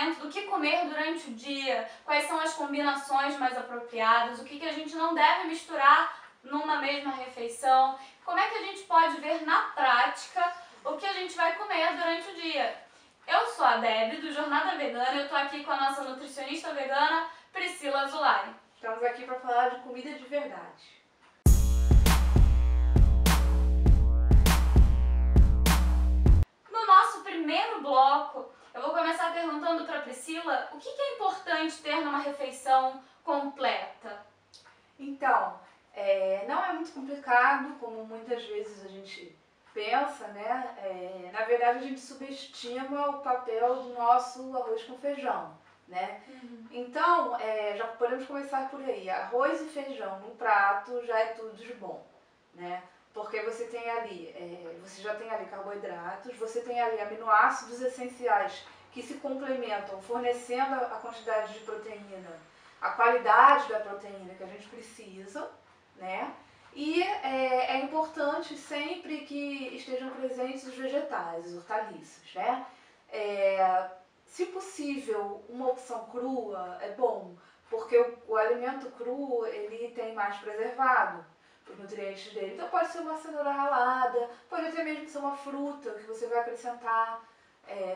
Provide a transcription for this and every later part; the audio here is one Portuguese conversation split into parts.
alimento, do que comer durante o dia, quais são as combinações mais apropriadas, o que a gente não deve misturar numa mesma refeição, como é que a gente pode ver na prática o que a gente vai comer durante o dia. Eu sou a Debbie, do Jornada Vegana, eu tô aqui com a nossa nutricionista vegana, Priscila Azulay. Estamos aqui para falar de comida de verdade. No nosso primeiro bloco, eu vou começar perguntando para Priscila o que é importante ter numa refeição completa. Então, não é muito complicado, como muitas vezes a gente pensa, né? Na verdade, a gente subestima o papel do nosso arroz com feijão, né? Então, já podemos começar por aí. Arroz e feijão no prato já é tudo de bom, né? Porque você tem ali, você já tem ali carboidratos, você tem ali aminoácidos essenciais que se complementam, fornecendo a quantidade de proteína, a qualidade da proteína que a gente precisa, né? E é importante sempre que estejam presentes os vegetais, os hortaliças, né? Se possível, uma opção crua é bom, porque o alimento cru, ele tem mais preservado os nutrientes dele. Então pode ser uma cenoura ralada, pode até mesmo ser uma fruta que você vai acrescentar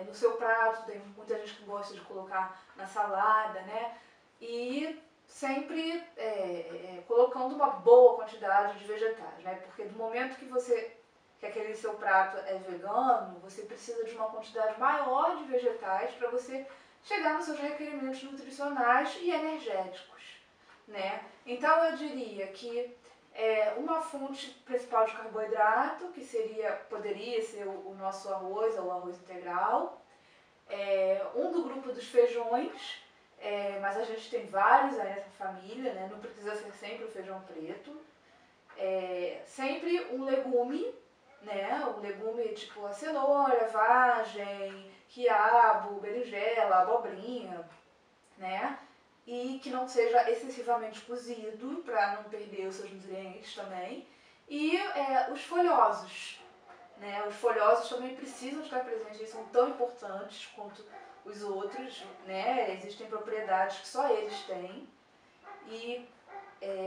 no seu prato. Tem muita gente que gosta de colocar na salada, né? E sempre colocando uma boa quantidade de vegetais, né? Porque do momento que aquele seu prato é vegano, você precisa de uma quantidade maior de vegetais para você chegar nos seus requerimentos nutricionais e energéticos, né? Então eu diria que uma fonte principal de carboidrato, que poderia ser o nosso arroz, ou o arroz integral, um do grupo dos feijões, mas a gente tem vários aí nessa família, né? Não precisa ser sempre o feijão preto. Sempre um legume, né? Um legume tipo a cenoura, vagem, quiabo, berinjela, abobrinha, né? E que não seja excessivamente cozido, para não perder os seus nutrientes também. E os folhosos, né? Os folhosos também precisam estar presentes, eles são tão importantes quanto os outros, né? Existem propriedades que só eles têm. E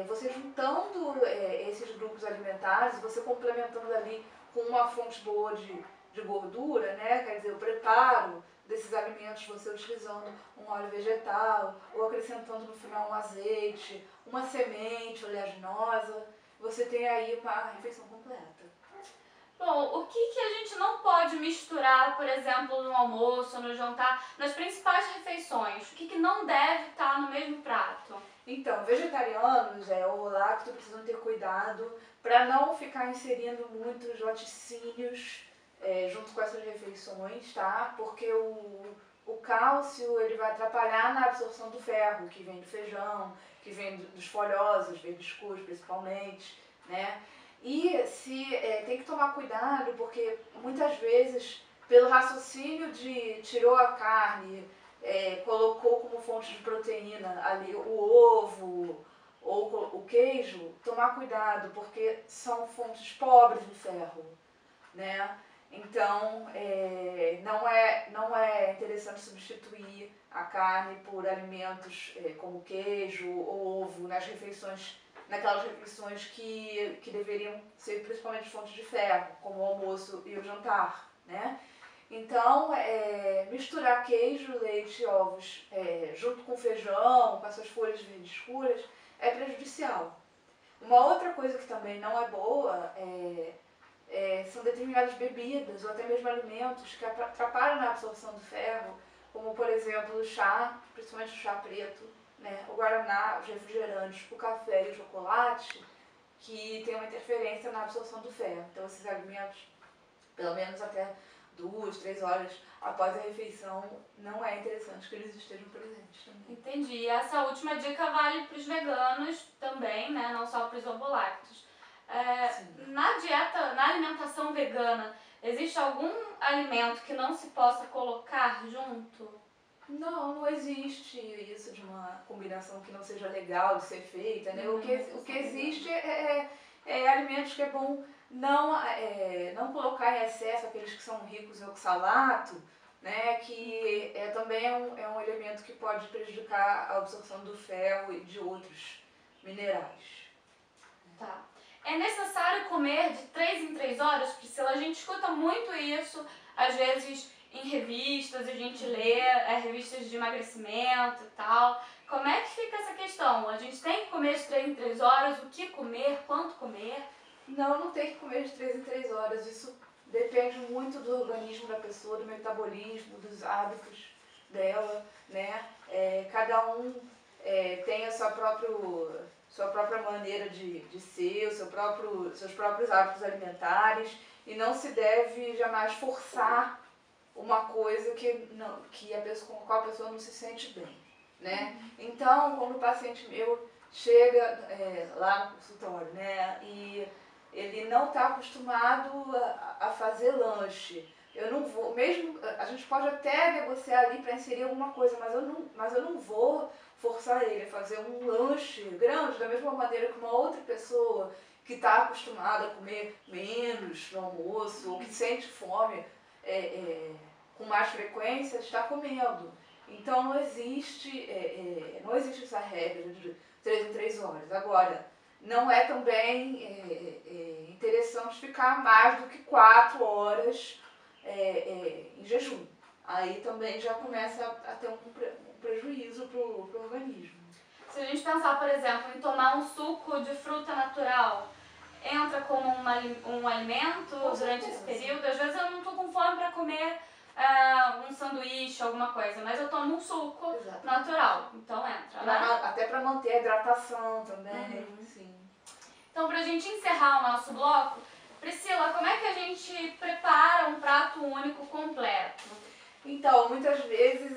você juntando esses grupos alimentares, você complementando ali com uma fonte boa de gordura, né? Quer dizer, o preparo desses alimentos, você utilizando um óleo vegetal, ou acrescentando no final um azeite, uma semente oleaginosa, você tem aí uma refeição completa. Bom, o que a gente não pode misturar, por exemplo, no almoço, no jantar, nas principais refeições? O que não deve estar no mesmo prato? Então, vegetarianos ou lacto precisam ter cuidado para não ficar inserindo muitos laticínios junto com essas refeições, tá? Porque o cálcio ele vai atrapalhar na absorção do ferro, que vem do feijão, que vem dos folhosos, verdes escuros principalmente, né? E tem que tomar cuidado, porque muitas vezes, pelo raciocínio de tirou a carne, colocou como fonte de proteína ali o ovo ou o queijo, tomar cuidado, porque são fontes pobres de ferro, né? Então, não é interessante substituir a carne por alimentos como queijo ou ovo nas refeições, naquelas refeições que deveriam ser principalmente fontes de ferro, como o almoço e o jantar, né? Então, misturar queijo, leite e ovos junto com feijão, com essas folhas verdes escuras, é prejudicial. Uma outra coisa que também não é boa são determinadas bebidas ou até mesmo alimentos que atrapalham na absorção do ferro, como por exemplo o chá, principalmente o chá preto, né? O guaraná, os refrigerantes, o café e o chocolate, que tem uma interferência na absorção do ferro. Então esses alimentos, pelo menos até 2, 3 horas após a refeição, não é interessante que eles estejam presentes também. Entendi. E essa última dica vale para os veganos também, né? Não só para os ovolactos. Na dieta, na alimentação vegana, existe algum alimento que não se possa colocar junto? Não existe isso de uma combinação que não seja legal de ser feita, né? O que existe é alimentos que é bom não colocar em excesso, aqueles que são ricos em oxalato, né, que também é um elemento que pode prejudicar a absorção do ferro e de outros minerais. Tá. É necessário comer de 3 em 3 horas, Priscila? A gente escuta muito isso, às vezes em revistas, a gente lê revistas de emagrecimento e tal. Como é que fica essa questão? A gente tem que comer de 3 em 3 horas? O que comer? Quanto comer? Não tem que comer de 3 em 3 horas. Isso depende muito do organismo da pessoa, do metabolismo, dos hábitos dela, né? Cada um tem a sua própria maneira de ser, seus próprios hábitos alimentares, e não se deve jamais forçar uma coisa com a qual a pessoa não se sente bem, né? Então, quando o paciente meu chega lá no consultório, né, e ele não está acostumado a fazer lanche, eu não vou, mesmo, a gente pode até negociar ali para inserir alguma coisa, mas eu não vou forçar ele a fazer um lanche grande, da mesma maneira que uma outra pessoa que está acostumada a comer menos no almoço, ou que sente fome com mais frequência, está comendo. Então não existe essa regra de 3 em 3 horas. Agora, não é também interessante ficar mais do que 4 horas em jejum. Aí também já começa a ter um prejuízo para o organismo. Se a gente pensar, por exemplo, em tomar um suco de fruta natural, entra como um alimento durante esse período? Às vezes eu não estou com fome para comer um sanduíche, alguma coisa, mas eu tomo um suco natural, então entra, né? Até para manter a hidratação também, sim. Então, para a gente encerrar o nosso bloco, Priscila, como é que a gente prepara um prato único completo? Então, muitas vezes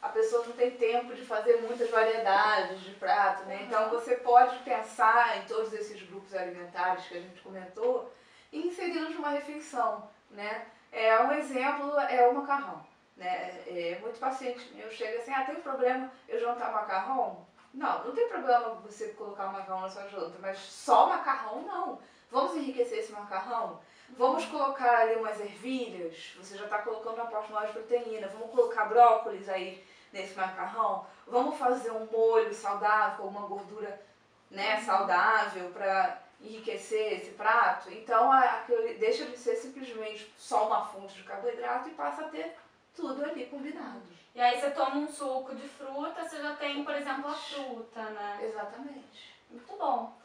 a pessoa não tem tempo de fazer muitas variedades de prato, né? Então você pode pensar em todos esses grupos alimentares que a gente comentou e inseri-los numa refeição, né? Um exemplo é o macarrão, né? Muito paciente meu chega assim, tem problema eu jantar macarrão? Não tem problema você colocar o macarrão na sua janta, mas só macarrão não. Vamos enriquecer esse macarrão? Vamos colocar ali umas ervilhas, você já está colocando uma parte maior de proteína, vamos colocar brócolis aí nesse macarrão, vamos fazer um molho saudável, uma gordura, né, saudável para enriquecer esse prato. Então aquilo deixa de ser simplesmente só uma fonte de carboidrato e passa a ter tudo ali combinado. E aí você toma um suco de fruta, você já tem, por exemplo, a fruta, né? Exatamente. Muito bom.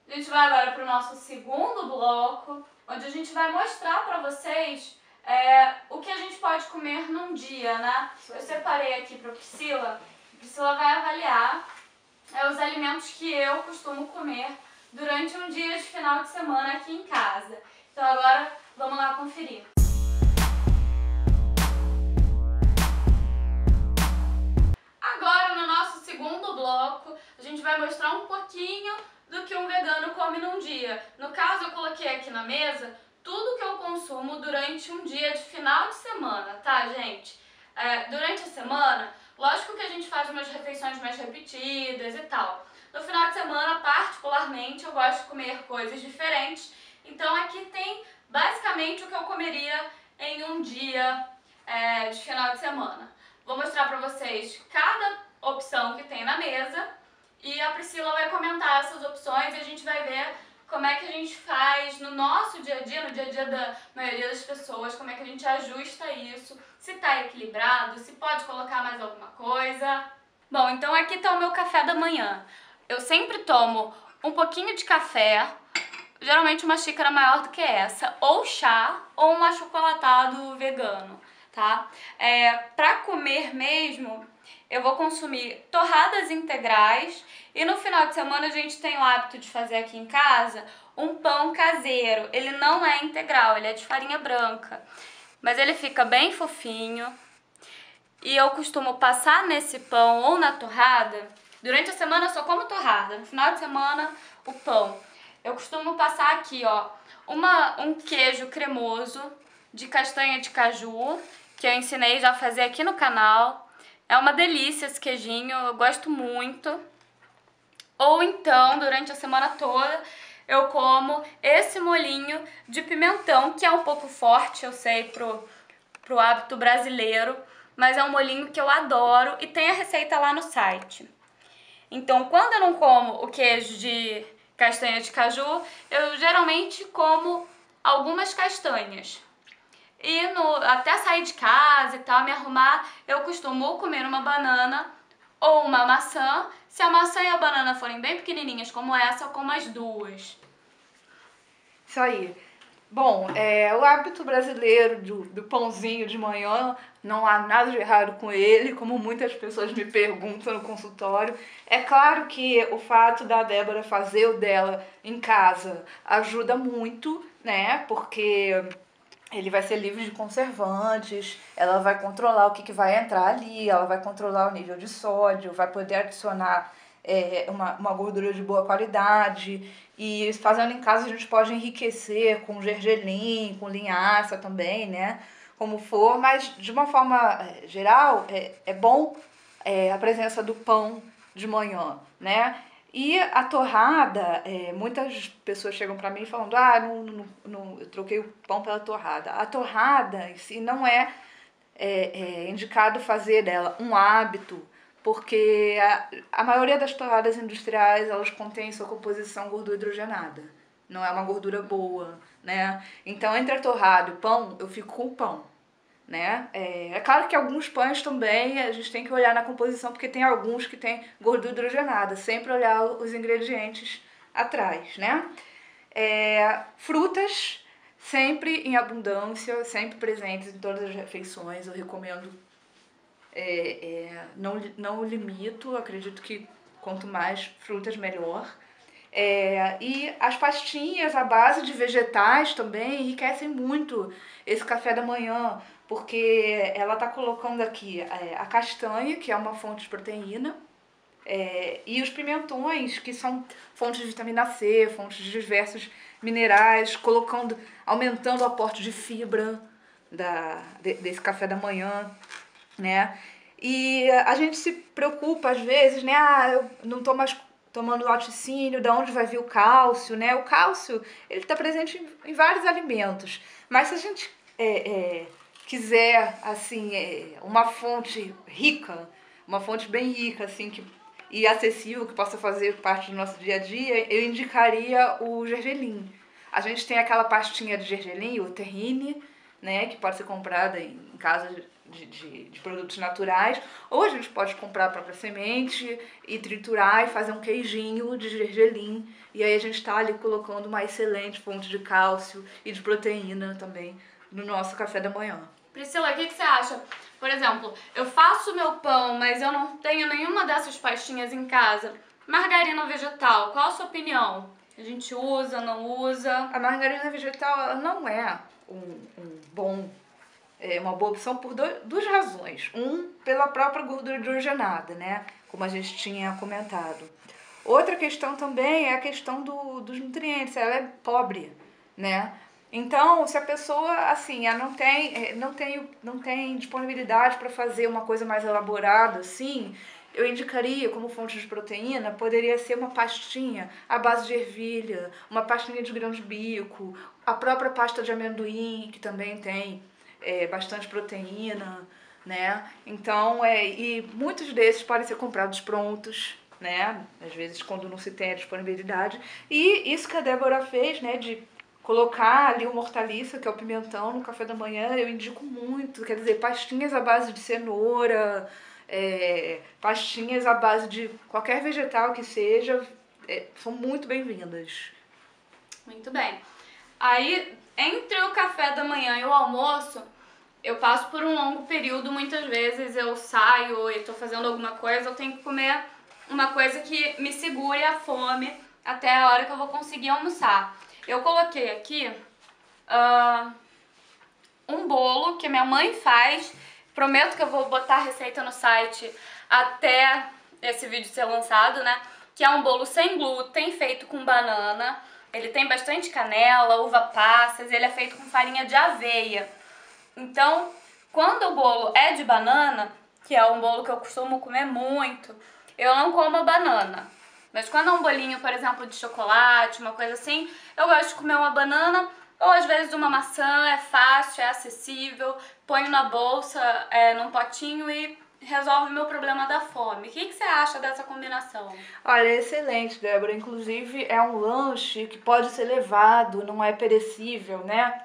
A gente vai agora para o nosso segundo bloco, onde a gente vai mostrar para vocês o que a gente pode comer num dia, né? Eu separei aqui para a Priscila. A Priscila vai avaliar os alimentos que eu costumo comer durante um dia de final de semana aqui em casa. Então agora vamos lá conferir. Agora no nosso segundo bloco a gente vai mostrar um pouquinho do que um vegano come num dia. No caso eu coloquei aqui na mesa tudo que eu consumo durante um dia de final de semana, tá, gente? Durante a semana, lógico que a gente faz umas refeições mais repetidas e tal. No final de semana, particularmente, eu gosto de comer coisas diferentes. Então aqui tem basicamente o que eu comeria em um dia de final de semana. Vou mostrar pra vocês cada opção que tem na mesa e a Priscila vai comentar essas opções e a gente vai ver como é que a gente faz no nosso dia a dia, no dia a dia da maioria das pessoas, como é que a gente ajusta isso, se tá equilibrado, se pode colocar mais alguma coisa. Bom, então aqui tá o meu café da manhã. Eu sempre tomo um pouquinho de café, geralmente uma xícara maior do que essa, ou chá, ou um achocolatado vegano, tá? Pra comer mesmo, eu vou consumir torradas integrais e no final de semana a gente tem o hábito de fazer aqui em casa um pão caseiro. Ele não é integral, ele é de farinha branca, mas ele fica bem fofinho e eu costumo passar nesse pão ou na torrada. Durante a semana eu só como torrada, no final de semana o pão. Eu costumo passar aqui, ó, um queijo cremoso de castanha de caju, que eu ensinei já a fazer aqui no canal. É uma delícia esse queijinho, eu gosto muito. Ou então, durante a semana toda, eu como esse molhinho de pimentão, que é um pouco forte, eu sei, pro hábito brasileiro, mas é um molhinho que eu adoro e tem a receita lá no site. Então, quando eu não como o queijo de castanha de caju, eu geralmente como algumas castanhas. E até sair de casa e tal, me arrumar, eu costumo comer uma banana ou uma maçã. Se a maçã e a banana forem bem pequenininhas como essa, eu como as duas. Isso aí. Bom, o hábito brasileiro do pãozinho de manhã, não há nada de errado com ele, como muitas pessoas me perguntam no consultório. É claro que o fato da Débora fazer o dela em casa ajuda muito, né? Porque ele vai ser livre de conservantes, ela vai controlar o que vai entrar ali, ela vai controlar o nível de sódio, vai poder adicionar uma gordura de boa qualidade. E fazendo em casa a gente pode enriquecer com gergelim, com linhaça também, né? Como for, mas de uma forma geral é bom a presença do pão de manhã, né? E a torrada, muitas pessoas chegam para mim falando, eu troquei o pão pela torrada. A torrada em si não é indicado fazer dela um hábito, porque a maioria das torradas industriais, elas contêm em sua composição gordura hidrogenada. Não é uma gordura boa, né? Então, entre a torrada e o pão, eu fico com o pão, né? É claro que alguns pães também a gente tem que olhar na composição, porque tem alguns que tem gordura hidrogenada. Sempre olhar os ingredientes atrás, né? Frutas sempre em abundância, sempre presentes em todas as refeições. Eu recomendo, não limito, acredito que quanto mais frutas melhor. E as pastinhas à base de vegetais também enriquecem muito esse café da manhã, porque ela está colocando aqui a castanha, que é uma fonte de proteína, e os pimentões, que são fontes de vitamina C, fontes de diversos minerais, aumentando o aporte de fibra desse café da manhã, né? E a gente se preocupa às vezes, né? Eu não estou mais tomando laticínio, de onde vai vir o cálcio, né? O cálcio, ele está presente em vários alimentos, mas se a gente quiser, assim, uma fonte rica, uma fonte bem rica, assim, e acessível, que possa fazer parte do nosso dia a dia, eu indicaria o gergelim. A gente tem aquela pastinha de gergelim, o terrine, né, que pode ser comprada em casa de produtos naturais, ou a gente pode comprar a própria semente e triturar e fazer um queijinho de gergelim, e aí a gente está ali colocando uma excelente fonte de cálcio e de proteína também no nosso café da manhã. Priscila, o que você acha? Por exemplo, eu faço meu pão, mas eu não tenho nenhuma dessas pastinhas em casa. Margarina vegetal, qual a sua opinião? A gente usa, não usa? A margarina vegetal, ela não é uma boa opção por duas razões. Pela própria gordura hidrogenada, né? Como a gente tinha comentado. Outra questão também é a questão dos nutrientes. Ela é pobre, né? Então, se a pessoa, assim, não tem disponibilidade para fazer uma coisa mais elaborada, assim, eu indicaria como fonte de proteína, poderia ser uma pastinha à base de ervilha, uma pastinha de grão de bico, a própria pasta de amendoim, que também tem bastante proteína, né? Então, e muitos desses podem ser comprados prontos, né? Às vezes, quando não se tem a disponibilidade. E isso que a Débora fez, né, de colocar ali uma hortaliça, que é o pimentão, no café da manhã, eu indico muito. Quer dizer, pastinhas à base de cenoura, pastinhas à base de qualquer vegetal que seja, são muito bem-vindas. Muito bem. Aí, entre o café da manhã e o almoço, eu passo por um longo período, muitas vezes eu saio e estou fazendo alguma coisa, eu tenho que comer uma coisa que me segure a fome até a hora que eu vou conseguir almoçar. Eu coloquei aqui um bolo que minha mãe faz. Prometo que eu vou botar a receita no site até esse vídeo ser lançado, né? Que é um bolo sem glúten, feito com banana. Ele tem bastante canela, uva passas, ele é feito com farinha de aveia. Então, quando o bolo é de banana, que é um bolo que eu costumo comer muito, eu não como a banana. Mas quando é um bolinho, por exemplo, de chocolate, uma coisa assim, eu gosto de comer uma banana Ou às vezes uma maçã é fácil, é acessível, ponho na bolsa, num potinho e resolve o meu problema da fome. O que você acha dessa combinação? Olha, é excelente, Débora. Inclusive, é um lanche que pode ser levado, não é perecível, né?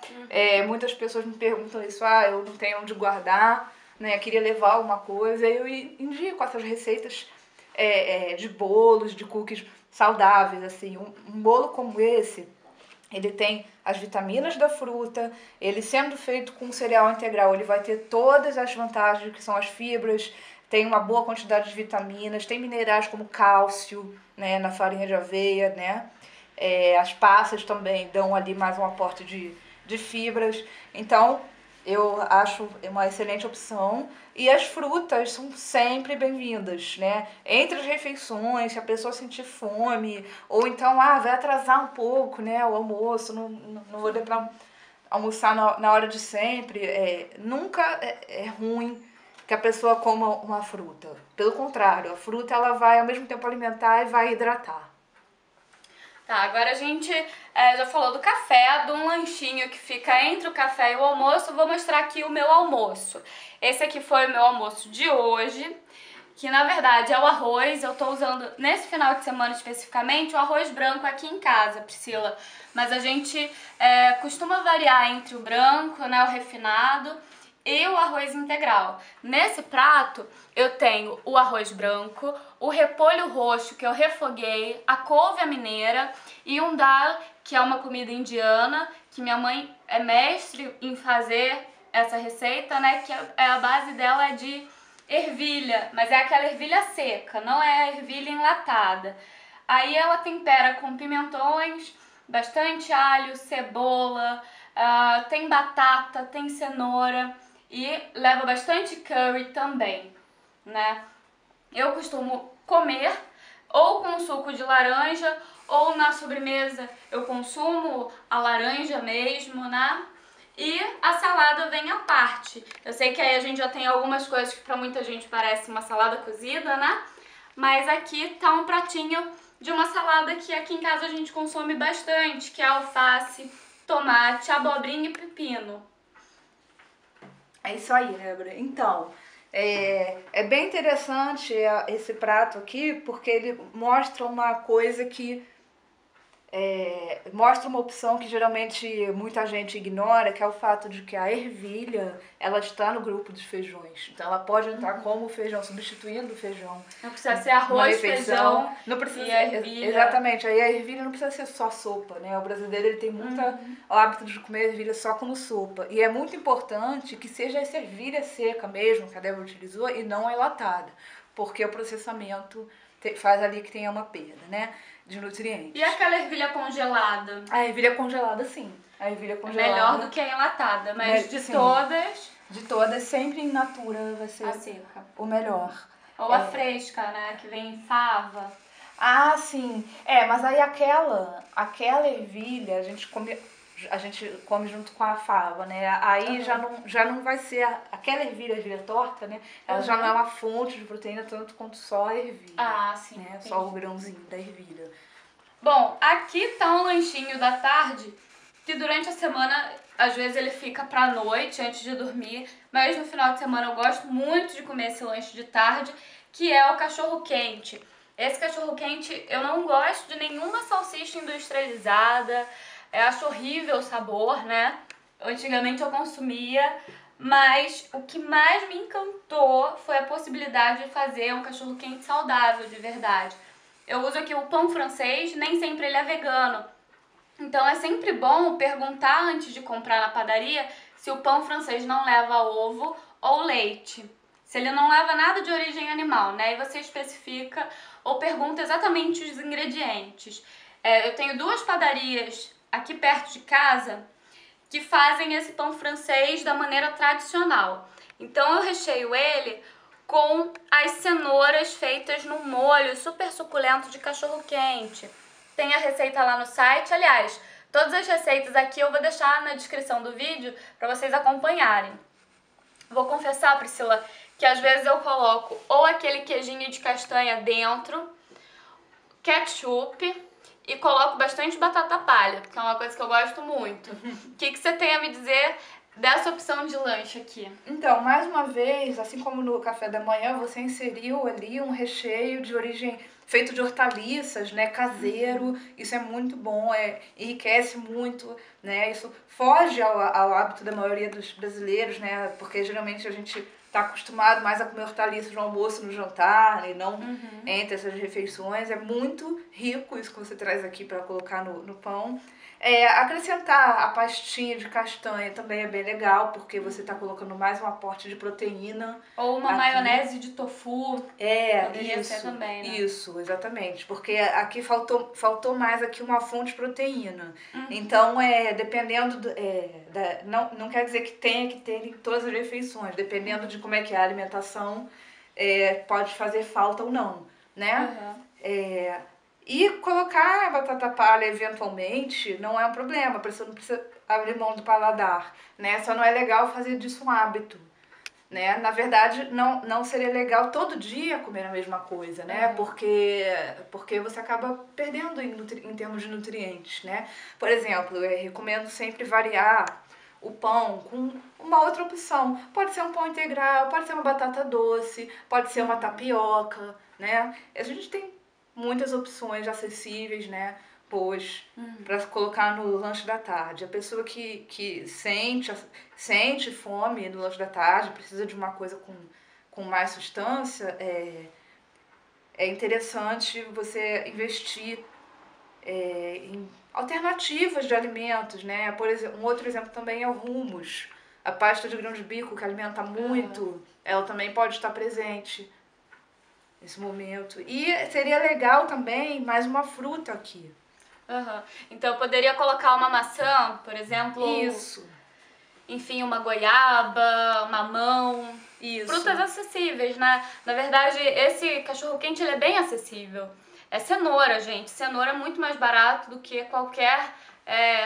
Muitas pessoas me perguntam isso, eu não tenho onde guardar, né? Queria levar alguma coisa. Eu indico essas receitas de bolos, de cookies saudáveis, assim. Um bolo como esse, ele tem as vitaminas da fruta, ele sendo feito com cereal integral, ele vai ter todas as vantagens que são as fibras, tem uma boa quantidade de vitaminas, tem minerais como cálcio, né, na farinha de aveia, né? As passas também dão ali mais um aporte de fibras. Então, eu acho uma excelente opção. E as frutas são sempre bem-vindas, né? Entre as refeições, se a pessoa sentir fome, ou então, vai atrasar um pouco, né, o almoço, não vou dar pra almoçar na hora de sempre. Nunca é ruim que a pessoa coma uma fruta. Pelo contrário, a fruta ela vai ao mesmo tempo alimentar e vai hidratar. Tá, agora a gente já falou do café, de um lanchinho que fica entre o café e o almoço. Vou mostrar aqui o meu almoço. Esse aqui foi o meu almoço de hoje, que na verdade é o arroz. Eu tô usando, nesse final de semana especificamente, o arroz branco aqui em casa, Priscila. Mas a gente costuma variar entre o branco, né, o refinado, e o arroz integral. Nesse prato eu tenho o arroz branco, o repolho roxo que eu refoguei, a couve à mineira e um dal, que é uma comida indiana, que minha mãe é mestre em fazer essa receita, né, que a base dela é de ervilha, mas é aquela ervilha seca, não é a ervilha enlatada. Aí ela tempera com pimentões, bastante alho, cebola, tem batata, tem cenoura e leva bastante curry também, né? Eu costumo comer ou com suco de laranja ou na sobremesa eu consumo a laranja mesmo, né? E a salada vem à parte. Eu sei que aí a gente já tem algumas coisas que pra muita gente parece uma salada cozida, né? Mas aqui tá um pratinho de uma salada que aqui em casa a gente consome bastante, que é alface, tomate, abobrinha e pepino. É isso aí, Débora. Então, é bem interessante esse prato aqui, porque ele mostra uma coisa que mostra uma opção que geralmente muita gente ignora, que é o fato de que a ervilha, ela está no grupo dos feijões. Então ela pode entrar como feijão, substituindo o feijão. Não precisa ser arroz, feijão não precisa, e a ervilha. Exatamente, aí a ervilha não precisa ser só sopa, né? O brasileiro ele tem muito o hábito de comer ervilha só como sopa. E é muito importante que seja essa ervilha seca mesmo, que a Débora utilizou, e não a enlatada. Porque o processamento faz ali que tenha uma perda, né, de nutrientes. E aquela ervilha congelada? A ervilha congelada, sim. A ervilha congelada. É melhor do que a enlatada, mas sim. todas... De todas, sempre in natura vai ser a seca. O melhor. Ou a fresca, né, que vem em fava. Ah, sim. Mas aí aquela ervilha a gente come junto com a fava, né? Aí já não vai ser aquela ervilha torta, né? Ela já não é uma fonte de proteína tanto quanto só a ervilha. Ah, sim. Né? Só o grãozinho da ervilha. Bom, aqui tá um lanchinho da tarde que durante a semana, às vezes ele fica pra noite, antes de dormir, mas no final de semana eu gosto muito de comer esse lanche de tarde, que é o cachorro-quente. Esse cachorro-quente, eu não gosto de nenhuma salsicha industrializada, acho horrível o sabor, né? Antigamente eu consumia, mas o que mais me encantou foi a possibilidade de fazer um cachorro-quente saudável, de verdade. Eu uso aqui o pão francês, nem sempre ele é vegano. Então é sempre bom perguntar antes de comprar na padaria se o pão francês não leva ovo ou leite. Se ele não leva nada de origem animal, né? E você especifica ou pergunta exatamente os ingredientes. Eu tenho 2 padarias aqui perto de casa que fazem esse pão francês da maneira tradicional. Então eu recheio ele com as cenouras feitas num molho super suculento de cachorro-quente. Tem a receita lá no site. Aliás, todas as receitas aqui eu vou deixar na descrição do vídeo para vocês acompanharem. Vou confessar, Priscila, que às vezes eu coloco ou aquele queijinho de castanha dentro, ketchup e coloco bastante batata palha, que é uma coisa que eu gosto muito. O que você tem a me dizer dessa opção de lanche aqui? Então, mais uma vez, assim como no café da manhã, você inseriu ali um recheio de origem feito de hortaliças, né, caseiro. Isso é muito bom, enriquece muito, né? Isso foge ao hábito da maioria dos brasileiros, né? Porque geralmente a gente está acostumado mais a comer hortaliças no almoço, no jantar, e não entre essas refeições. É muito rico isso que você traz aqui para colocar no pão. Acrescentar a pastinha de castanha também é bem legal, porque você está colocando mais um aporte de proteína. Ou uma maionese de tofu. Poderia ser também, né? Isso, exatamente. Porque aqui faltou mais aqui uma fonte de proteína. Então, dependendo não quer dizer que tenha que ter em todas as refeições. Dependendo de como é que é a alimentação, pode fazer falta ou não, né? E colocar a batata palha eventualmente não é um problema, a pessoa não precisa abrir mão do paladar, né? Só não é legal fazer disso um hábito, né? Na verdade, não seria legal todo dia comer a mesma coisa, né? Porque você acaba perdendo em termos de nutrientes, né? Por exemplo, eu recomendo sempre variar o pão com uma outra opção. Pode ser um pão integral, pode ser uma batata doce, pode ser uma tapioca, né? A gente tem muitas opções acessíveis, né? Boas para colocar no lanche da tarde. A pessoa que sente fome no lanche da tarde, precisa de uma coisa com mais substância, é interessante você investir em alternativas de alimentos, né? Por exemplo, um outro exemplo também é o hummus. A pasta de grão de bico, que alimenta muito, ela também pode estar presente nesse momento. E seria legal também mais uma fruta aqui. Então eu poderia colocar uma maçã, por exemplo. Isso. Enfim, uma goiaba, mamão. Isso. Frutas acessíveis, né? Na verdade, esse cachorro-quente ele é bem acessível. É cenoura, gente. Cenoura é muito mais barato do que qualquer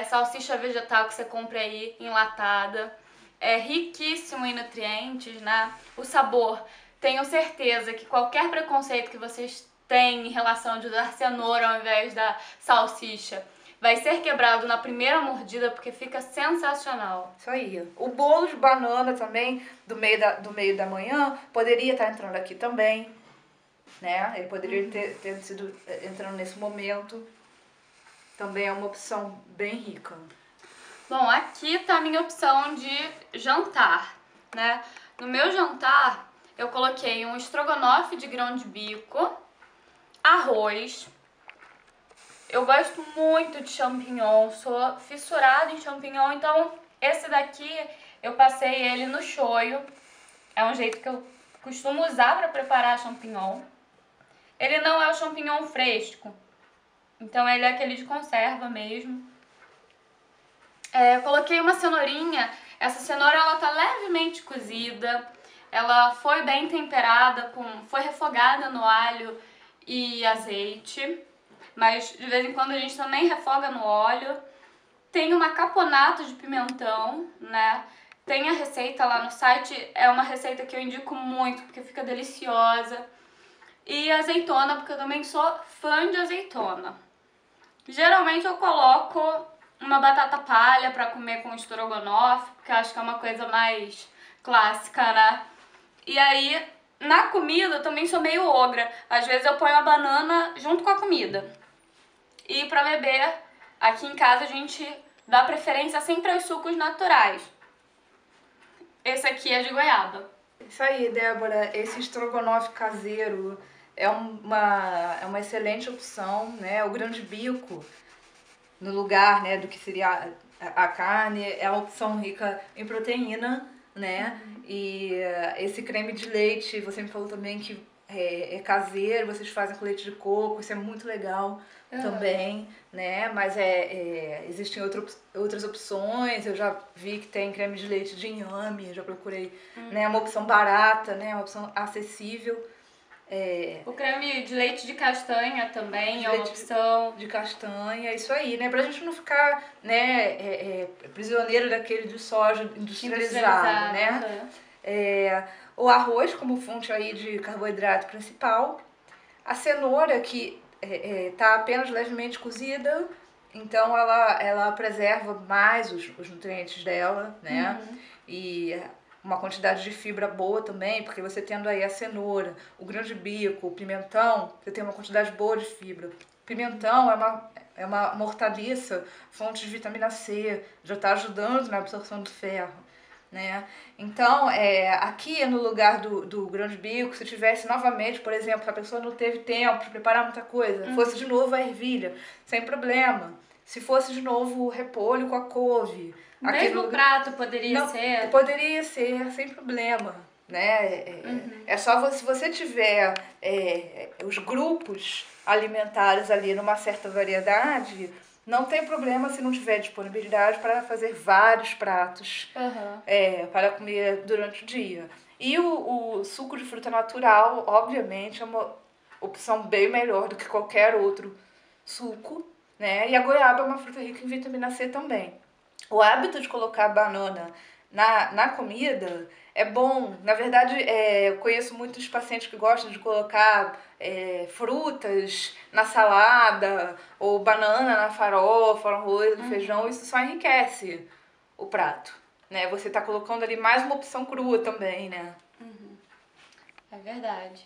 salsicha vegetal que você compre aí enlatada. É riquíssimo em nutrientes, né? O sabor. Tenho certeza que qualquer preconceito que vocês têm em relação de usar cenoura ao invés da salsicha vai ser quebrado na primeira mordida, porque fica sensacional. Isso aí. O bolo de banana também, do meio da manhã, poderia estar entrando aqui também, né? Ele poderia ter sido entrando nesse momento. Também é uma opção bem rica. Bom, aqui tá a minha opção de jantar, né? No meu jantar, eu coloquei um estrogonofe de grão de bico, arroz. Eu gosto muito de champignon, sou fissurada em champignon, então esse daqui eu passei ele no shoyu. É um jeito que eu costumo usar para preparar champignon. Ele não é o champignon fresco, então ele é aquele de conserva mesmo. Eu coloquei uma cenourinha, essa cenoura ela tá levemente cozida, ela foi bem temperada, foi refogada no alho e azeite. Mas de vez em quando a gente também refoga no óleo. Tem uma caponata de pimentão, né? Tem a receita lá no site, é uma receita que eu indico muito, porque fica deliciosa. E azeitona, porque eu também sou fã de azeitona. Geralmente eu coloco uma batata palha pra comer com estrogonofe, porque eu acho que é uma coisa mais clássica, né? E aí, na comida eu também sou meio ogra. Às vezes eu ponho a banana junto com a comida. E para beber, aqui em casa a gente dá preferência sempre aos sucos naturais. Esse aqui é de goiaba. Isso aí, Débora. Esse estrogonofe caseiro é uma excelente opção, né? O grão de bico, no lugar, né, do que seria a carne, é uma opção rica em proteína, né? E esse creme de leite, você me falou também que é caseiro, vocês fazem com leite de coco, isso é muito legal também, né? Mas existem outras opções, eu já vi que tem creme de leite de inhame, já procurei, né? Uma opção barata, né? Uma opção acessível. O creme de leite de castanha também é uma opção. De castanha, isso aí, né? Pra gente não ficar, né, prisioneiro daquele de soja industrializado, né? O arroz como fonte aí de carboidrato principal. A cenoura, que tá apenas levemente cozida, então ela preserva mais os nutrientes dela, né? E uma quantidade de fibra boa também, porque você tendo aí a cenoura, o grão de bico, o pimentão, você tem uma quantidade boa de fibra. Pimentão é uma hortaliça, fonte de vitamina C, já está ajudando na absorção do ferro, né? Então, aqui no lugar do grão de bico, se tivesse novamente, por exemplo, se a pessoa não teve tempo de preparar muita coisa, fosse de novo a ervilha, sem problema. Se fosse de novo o repolho com a couve. Mesmo o prato poderia ser? Poderia ser, sem problema, né? É só se você tiver os grupos alimentares ali numa certa variedade, não tem problema se não tiver disponibilidade para fazer vários pratos para comer durante o dia. E o suco de fruta natural, obviamente, é uma opção bem melhor do que qualquer outro suco, né? E a goiaba é uma fruta rica em vitamina C também. O hábito de colocar banana na comida é bom. Na verdade, eu conheço muitos pacientes que gostam de colocar frutas na salada ou banana na farofa, no arroz, no feijão. Isso só enriquece o prato, né? Você tá colocando ali mais uma opção crua também, né? É verdade.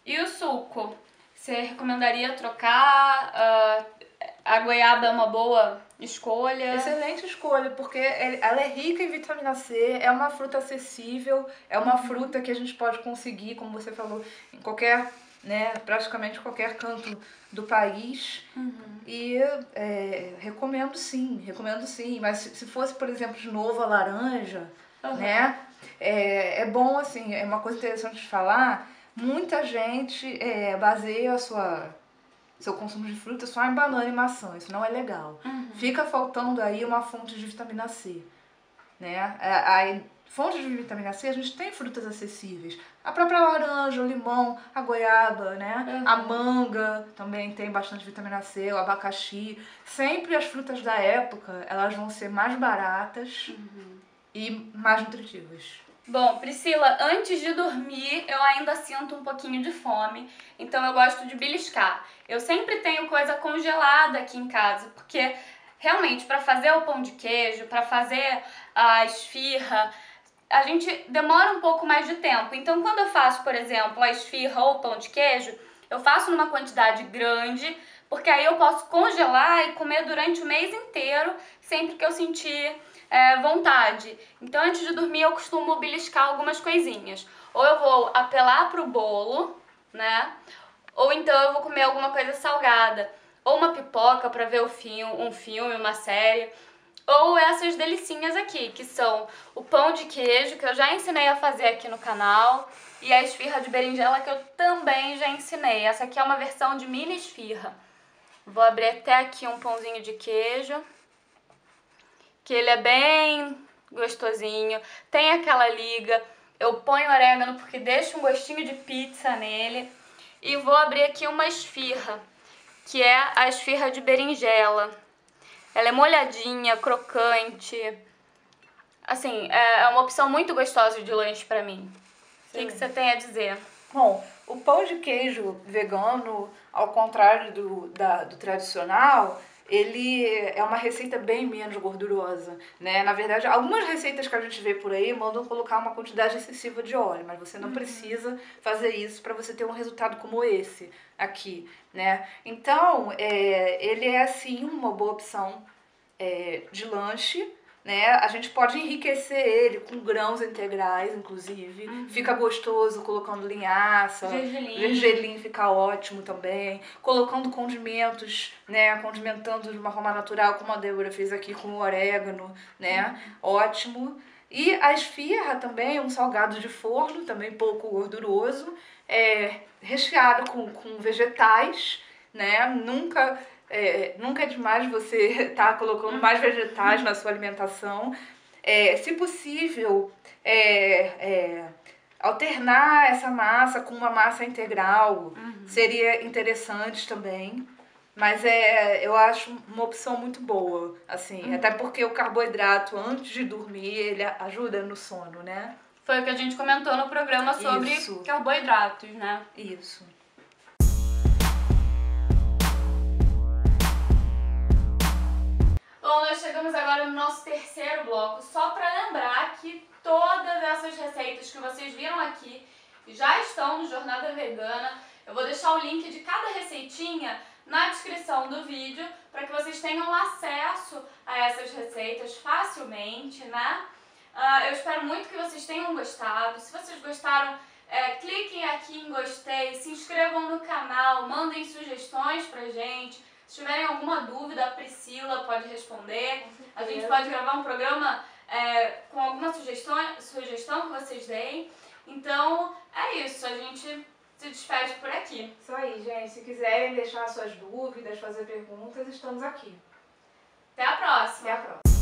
E o suco? Você recomendaria trocar? A goiaba é uma boa escolha? Excelente escolha, porque ela é rica em vitamina C, é uma fruta acessível, é uma fruta que a gente pode conseguir, como você falou, em qualquer, né, praticamente qualquer canto do país. E recomendo sim, mas se fosse, por exemplo, de novo a laranja, né, é bom assim, é uma coisa interessante de falar, muita gente baseia seu consumo de fruta só em banana e maçã, isso não é legal. Fica faltando aí uma fonte de vitamina C, né? A fonte de vitamina C, a gente tem frutas acessíveis. A própria laranja, o limão, a goiaba, né? A manga também tem bastante vitamina C, o abacaxi. Sempre as frutas da época, elas vão ser mais baratas e mais nutritivas. Bom, Priscila, antes de dormir eu ainda sinto um pouquinho de fome, então eu gosto de beliscar. Eu sempre tenho coisa congelada aqui em casa, porque realmente para fazer o pão de queijo, para fazer a esfirra, a gente demora um pouco mais de tempo. Então quando eu faço, por exemplo, a esfirra ou o pão de queijo, eu faço numa quantidade grande, porque aí eu posso congelar e comer durante o mês inteiro, sempre que eu sentir vontade. Então antes de dormir eu costumo beliscar algumas coisinhas. Ou eu vou apelar pro bolo, né? Ou então eu vou comer alguma coisa salgada. Ou uma pipoca pra ver um filme, uma série. Ou essas delicinhas aqui, que são o pão de queijo, que eu já ensinei a fazer aqui no canal, e a esfirra de berinjela, que eu também já ensinei. Essa aqui é uma versão de mini esfirra. Vou abrir até aqui um pãozinho de queijo, que ele é bem gostosinho, tem aquela liga, eu ponho orégano porque deixa um gostinho de pizza nele. E vou abrir aqui uma esfirra, que é a esfirra de berinjela. Ela é molhadinha, crocante, assim, é uma opção muito gostosa de lanche pra mim. O que você tem a dizer? Bom, o pão de queijo vegano, ao contrário do tradicional, ele é uma receita bem menos gordurosa, né? Na verdade, algumas receitas que a gente vê por aí mandam colocar uma quantidade excessiva de óleo, mas você não precisa fazer isso para você ter um resultado como esse aqui, né? Então, ele é sim uma boa opção de lanche, né? A gente pode enriquecer ele com grãos integrais, inclusive. Fica gostoso colocando linhaça, gergelim fica ótimo também. Colocando condimentos, né? Condimentando de uma forma natural, como a Débora fez aqui com o orégano, né? Ótimo. E a esfirra também, um salgado de forno, também pouco gorduroso, recheado com vegetais, né? Nunca é demais você estar colocando mais vegetais na sua alimentação. Se possível, alternar essa massa com uma massa integral seria interessante também. Mas eu acho uma opção muito boa, assim, até porque o carboidrato, antes de dormir, ele ajuda no sono, né? Foi o que a gente comentou no programa sobre carboidratos, né? Isso. Bom, nós chegamos agora no nosso terceiro bloco, só para lembrar que todas essas receitas que vocês viram aqui já estão no Jornada Vegana. Eu vou deixar o link de cada receitinha na descrição do vídeo para que vocês tenham acesso a essas receitas facilmente, né? Eu espero muito que vocês tenham gostado. Se vocês gostaram, cliquem aqui em gostei, se inscrevam no canal, mandem sugestões pra gente. Se tiverem alguma dúvida, a Priscila pode responder. A gente pode gravar um programa com alguma sugestão que vocês deem. Então, é isso. A gente se despede por aqui. Isso aí, gente. Se quiserem deixar suas dúvidas, fazer perguntas, estamos aqui. Até a próxima! Até a próxima.